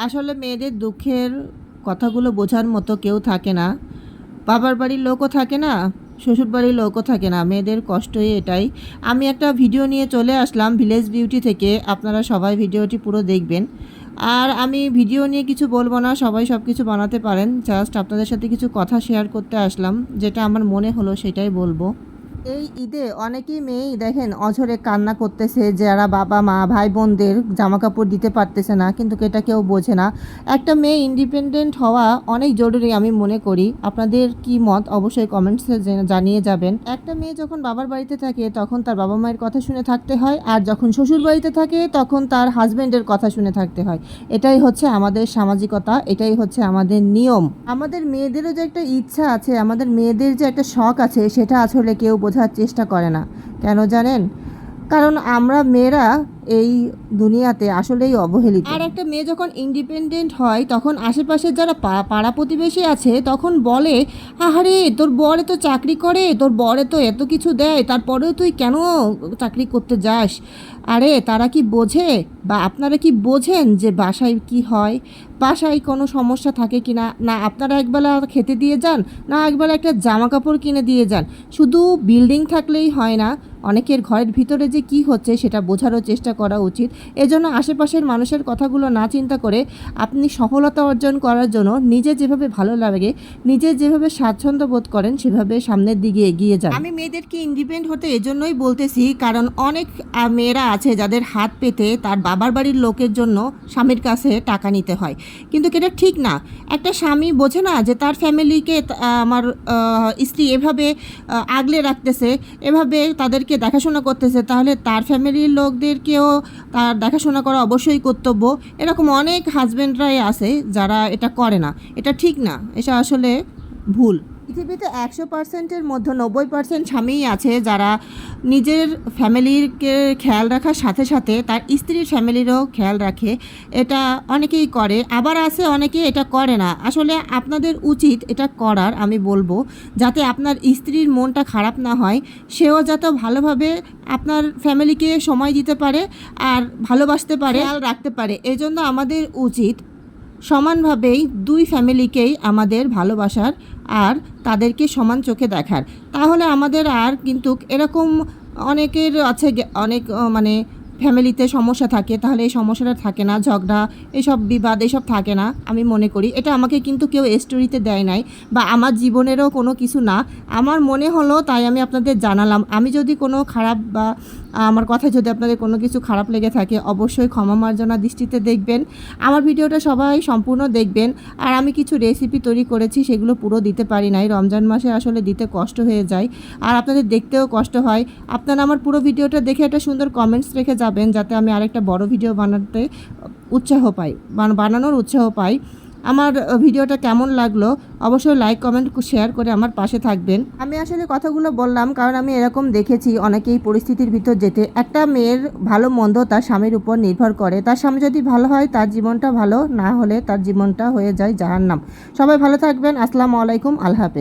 আসলে মেয়েদের দুঃখের কথাগুলো বোঝার মতো কেউ থাকে না। বাবার বাড়ির লোকও থাকে না, শ্বশুর বাড়ির লোকও থাকে না। মেয়েদের কষ্টই এটাই। আমি একটা ভিডিও নিয়ে চলে আসলাম ভিলেজ বিউটি থেকে। আপনারা সবাই ভিডিওটি পুরো দেখবেন। আর আমি ভিডিও নিয়ে কিছু বলবো না, সবাই সব কিছু বানাতে পারেন। জাস্ট আপনাদের সাথে কিছু কথা শেয়ার করতে আসলাম, যেটা আমার মনে হলো সেটাই বলবো। এই ঈদে অনেকেই মেয়েই দেখেন অঝরে কান্না করতেছে, যারা বাবা মা ভাই বোনদের জামা কাপড় দিতে পারতেছে না, কিন্তু এটা কেউ বোঝে না। একটা মেয়ে ইন্ডিপেন্ডেন্ট হওয়া অনেক জরুরি আমি মনে করি। আপনাদের কি মত অবশ্যই কমেন্টসে জানিয়ে যাবেন। একটা মেয়ে যখন বাবার বাড়িতে থাকে তখন তার বাবা মায়ের কথা শুনে থাকতে হয়, আর যখন শ্বশুর বাড়িতে থাকে তখন তার হাজব্যান্ডের কথা শুনে থাকতে হয়। এটাই হচ্ছে আমাদের সামাজিকতা, এটাই হচ্ছে আমাদের নিয়ম। আমাদের মেয়েদেরও যে একটা ইচ্ছা আছে, আমাদের মেয়েদের যে একটা শখ আছে, সেটা আসলে কেউ বোঝার চেষ্টা করে না। কেন জানেন? কারণ আমরা মেয়েরা এই দুনিয়াতে আসলেই অবহেলিত। আর একটা মেয়ে যখন ইন্ডিপেন্ডেন্ট হয় তখন আশেপাশের যারা পাড়া প্রতিবেশী আছে তখন বলে, আহারে তোর বরে তো চাকরি করে, তোর বরে তো এত কিছু দেয়, তারপরেও তুই কেন চাকরি করতে যাস? আরে তারা কি বোঝে, বা আপনারা কি বোঝেন যে বাসায় কি হয়, বাসায় কোনো সমস্যা থাকে কি না? না আপনারা একবেলা খেতে দিয়ে যান, না একবেলা একটা জামা কাপড় কিনে দিয়ে যান। শুধু বিল্ডিং থাকলেই হয় না, অনেকের ঘরের ভিতরে যে কি হচ্ছে সেটা বোঝারও চেষ্টা করা উচিত। এজন্য আশেপাশের মানুষের কথাগুলো না চিন্তা করে আপনি সফলতা অর্জন করার জন্য নিজে যেভাবে ভালো লাগে, নিজে যেভাবে স্বাচ্ছন্দ্য বোধ করেন সেভাবে সামনের দিকে এগিয়ে যান। আমি মেয়েদেরকে ইন্ডিপেন্ডেন্ট হতে এজন্যই বলতেছি, কারণ অনেক মেয়েরা আছে যাদের হাত পেতে তার বাবার বাড়ির লোকের জন্য স্বামীর কাছে টাকা নিতে হয়, কিন্তু এটা ঠিক না। একটা স্বামী বোঝে না যে তার ফ্যামিলিকে আমার স্ত্রী এভাবে আগলে রাখতেছে, এভাবে তাদেরকে দেখাশোনা করতেছে, তাহলে তার ফ্যামিলির লোকদেরকেও তার দেখাশোনা করা অবশ্যই কর্তব্য। এরকম অনেক হাজব্যান্ডরাই আছে যারা এটা করে না। এটা ঠিক না, এটা আসলে ভুল। পৃথিবীতে 100%-এর মধ্যে 90% স্বামীই আছে যারা নিজের ফ্যামিলিকে খেয়াল রাখার সাথে সাথে তার স্ত্রীর ফ্যামিলিরও খেয়াল রাখে। এটা অনেকেই করে, আবার আছে অনেকে এটা করে না। আসলে আপনাদের উচিত এটা করার, আমি বলবো, যাতে আপনার স্ত্রীর মনটা খারাপ না হয়, সেও যাতে ভালোভাবে আপনার ফ্যামিলিকে সময় দিতে পারে আর ভালোবাসতে পারে, খেয়াল রাখতে পারে। এজন্য আমাদের উচিত সমানভাবেই দুই ফ্যামিলিকেই আমাদের ভালোবাসার আর তাদেরকে সমান চোখে দেখার। তাহলে আমাদের আর কিন্তু এরকম অনেকের আছে অনেক মানে ফ্যামিলিতে সমস্যা থাকে, তাহলে এই সমস্যাটা থাকে না, ঝগড়া এসব বিবাদ এসব থাকে না। আমি মনে করি এটা আমাকে কিন্তু কেউ স্টোরিতে দেয় নাই, বা আমার জীবনেরও কোনো কিছু না, আমার মনে হলো তাই আমি আপনাদের জানালাম। আমি যদি কোনো খারাপ বা আমার কথায় যদি আপনাদের কোনো কিছু খারাপ লেগে থাকে অবশ্যই ক্ষমা মার্জনা দৃষ্টিতে দেখবেন। আমার ভিডিওটা সবাই সম্পূর্ণ দেখবেন। আর আমি কিছু রেসিপি তৈরি করেছি, সেগুলো পুরো দিতে পারি নাই, রমজান মাসে আসলে দিতে কষ্ট হয়ে যায় আর আপনাদের দেখতেও কষ্ট হয়। আপনারা আমার পুরো ভিডিওটা দেখে একটা সুন্দর কমেন্টস রেখে যাবেন, যাতে আমি আরেকটা বড় ভিডিও বানাতে উৎসাহ পাই, বানানোর উৎসাহ পাই। আমার ভিডিওটা কেমন লাগলো অবশ্যই লাইক কমেন্ট শেয়ার করে আমার পাশে থাকবেন। আমি আসলে কথাগুলো বললাম কারণ আমি এরকম দেখেছি অনেকেই পরিস্থিতির ভিতর যেতে। একটা মেয়ের ভালো মন্দ তার স্বামীর উপর নির্ভর করে। তার স্বামী যদি ভালো হয় তার জীবনটা ভালো, না হলে তার জীবনটা হয়ে যায় জাহান্নাম। সবাই ভালো থাকবেন। আসসালামু আলাইকুম, আল্লাহ হাফেজ।